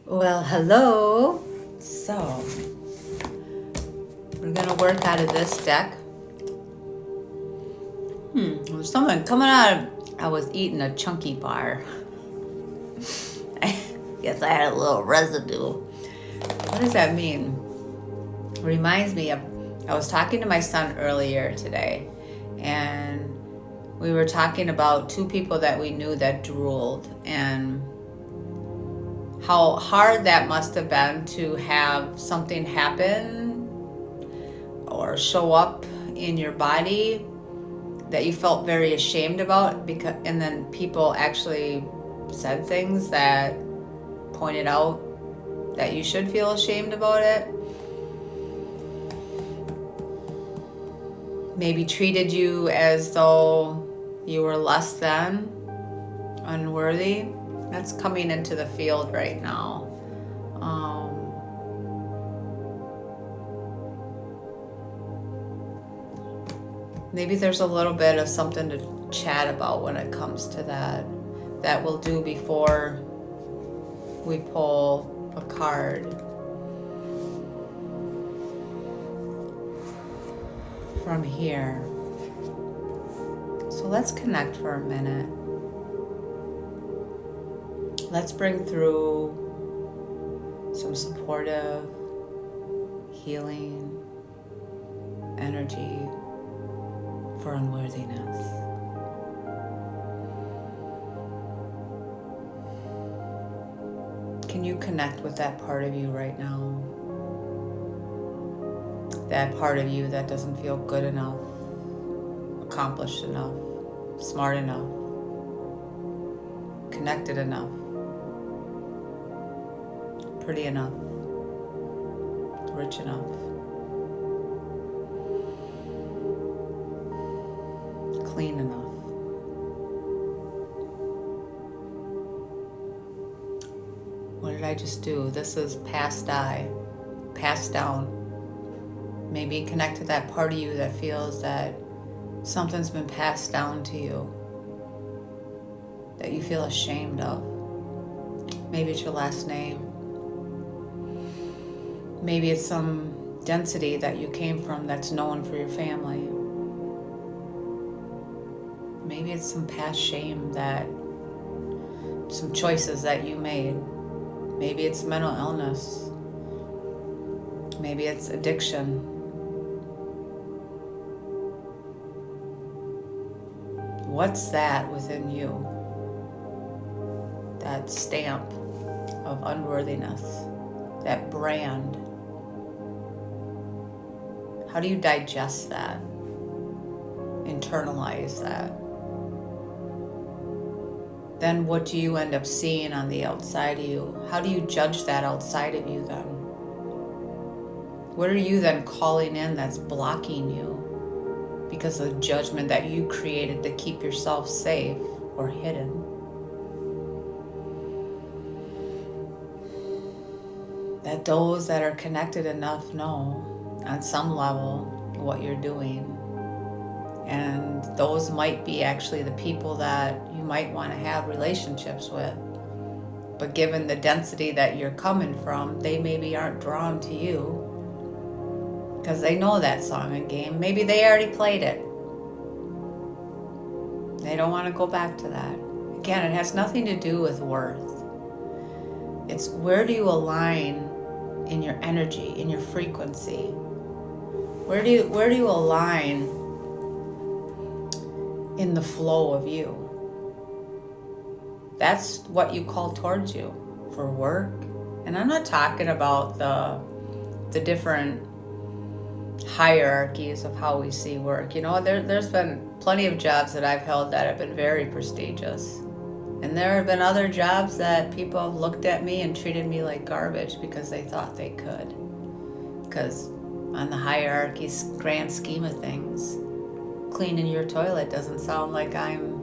Well, hello. So, we're going to work out of this deck. There's something coming out of... I was eating a chunky bar. I guess I had a little residue. What does that mean? Reminds me of... I was talking to my son earlier today, and we were talking about two people that we knew that drooled, and how hard that must have been to have something happen or show up in your body that you felt very ashamed about, and then people actually said things that pointed out that you should feel ashamed about it. Maybe treated you as though you were less than, unworthy. That's coming into the field right now. Maybe there's a little bit of something to chat about when it comes to that. That we'll do before we pull a card. From here. So let's connect for a minute. Let's bring through some supportive, healing energy for unworthiness. Can you connect with that part of you right now? That part of you that doesn't feel good enough, accomplished enough, smart enough, connected enough, pretty enough, rich enough, clean enough. What did I just do? This is passed down. Maybe connect to that part of you that feels that something's been passed down to you that you feel ashamed of. Maybe it's your last name. Maybe it's some density that you came from that's known for your family. Maybe it's some past shame that some choices that you made. Maybe it's mental illness. Maybe it's addiction. What's that within you? That stamp of unworthiness, that brand. How do you digest that? Internalize that? Then what do you end up seeing on the outside of you? How do you judge that outside of you then? What are you then calling in that's blocking you because of the judgment that you created to keep yourself safe or hidden? That those that are connected enough know on some level what you're doing. And those might be actually the people that you might want to have relationships with. But given the density that you're coming from, they maybe aren't drawn to you because they know that song and game. Maybe they already played it. They don't want to go back to that. Again, it has nothing to do with worth. It's where do you align in your energy, in your frequency? Where do you align in the flow of you? That's what you call towards you for work. And I'm not talking about the different hierarchies of how we see work. You know, there's been plenty of jobs that I've held that have been very prestigious. And there have been other jobs that people have looked at me and treated me like garbage because they thought they could. Because on the hierarchy's grand scheme of things, cleaning your toilet doesn't sound like I'm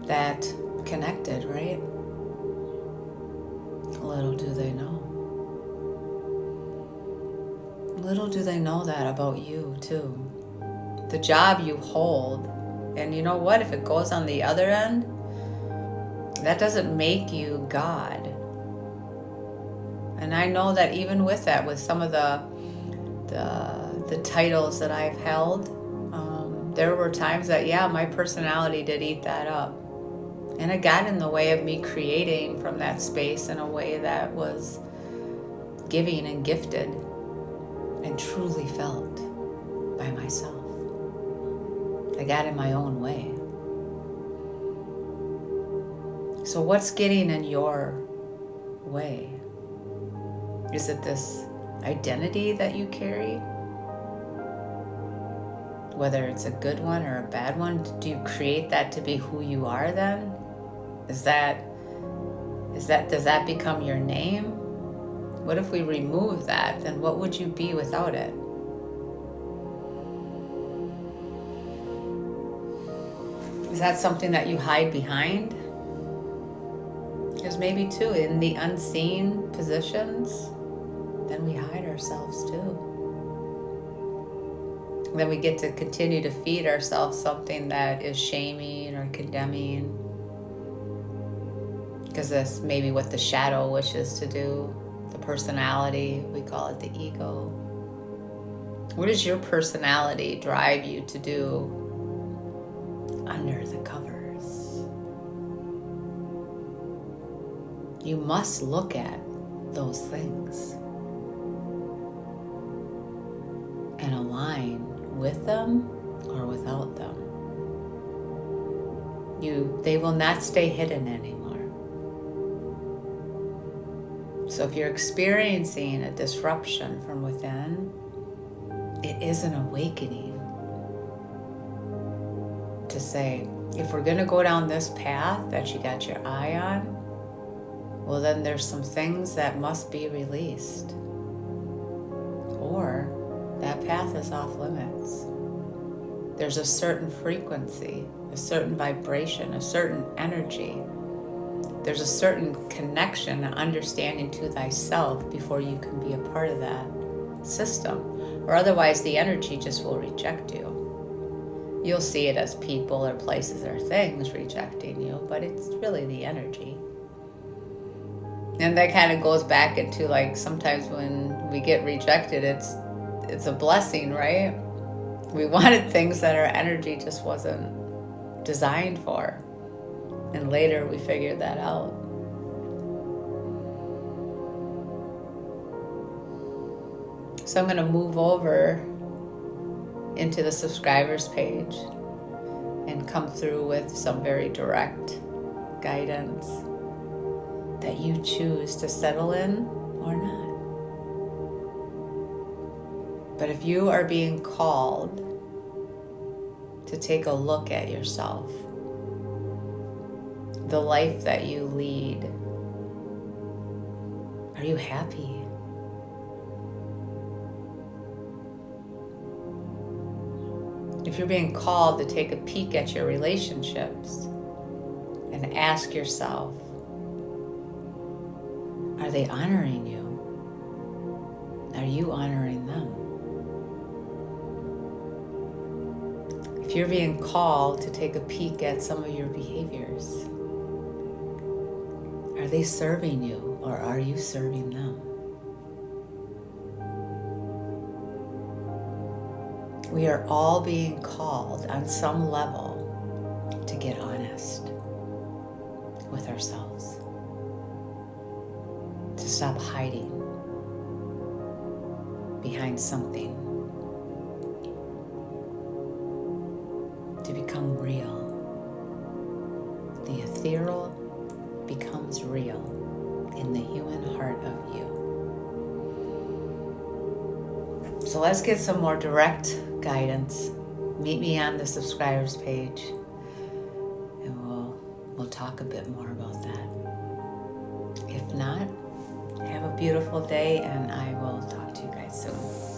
that connected, right? Little do they know. Little do they know that about you too. The job you hold, and you know what? If it goes on the other end, that doesn't make you God. And I know that even with that, with some of the titles that I've held, there were times that, yeah, my personality did eat that up. And it got in the way of me creating from that space in a way that was giving and gifted and truly felt by myself. I got in my own way. So what's getting in your way? Is it this identity that you carry? Whether it's a good one or a bad one, do you create that to be who you are then? Does that become your name? What if we remove that? Then what would you be without it? Is that something that you hide behind? Because maybe too, in the unseen positions, then we hide ourselves too. Then we get to continue to feed ourselves something that is shaming or condemning. Because that's maybe what the shadow wishes to do. The personality, we call it the ego. What does your personality drive you to do under the covers? You must look at those things and align with them or without them. They will not stay hidden anymore. So if you're experiencing a disruption from within, it is an awakening to say, if we're going to go down this path that you got your eye on, well, then there's some things that must be released. Or that path is off limits. There's a certain frequency, a certain vibration, a certain energy. There's a certain connection and understanding to thyself before you can be a part of that system. Or otherwise the energy just will reject you. You'll see it as people or places or things rejecting you, but it's really the energy. And that kind of goes back into like sometimes when we get rejected, it's a blessing, right? We wanted things that our energy just wasn't designed for. And later we figured that out. So I'm going to move over into the subscribers page and come through with some very direct guidance that you choose to settle in or not. But if you are being called to take a look at yourself, the life that you lead, are you happy? If you're being called to take a peek at your relationships and ask yourself, are they honoring you? Are you honoring them? If you're being called to take a peek at some of your behaviors, are they serving you or are you serving them? We are all being called on some level to get honest with ourselves, to stop hiding behind something, to become real. The ethereal becomes real in the human heart of you. So let's get some more direct guidance. Meet me on the subscribers page and we'll talk a bit more about that. If not, have a beautiful day and I will talk to you guys soon.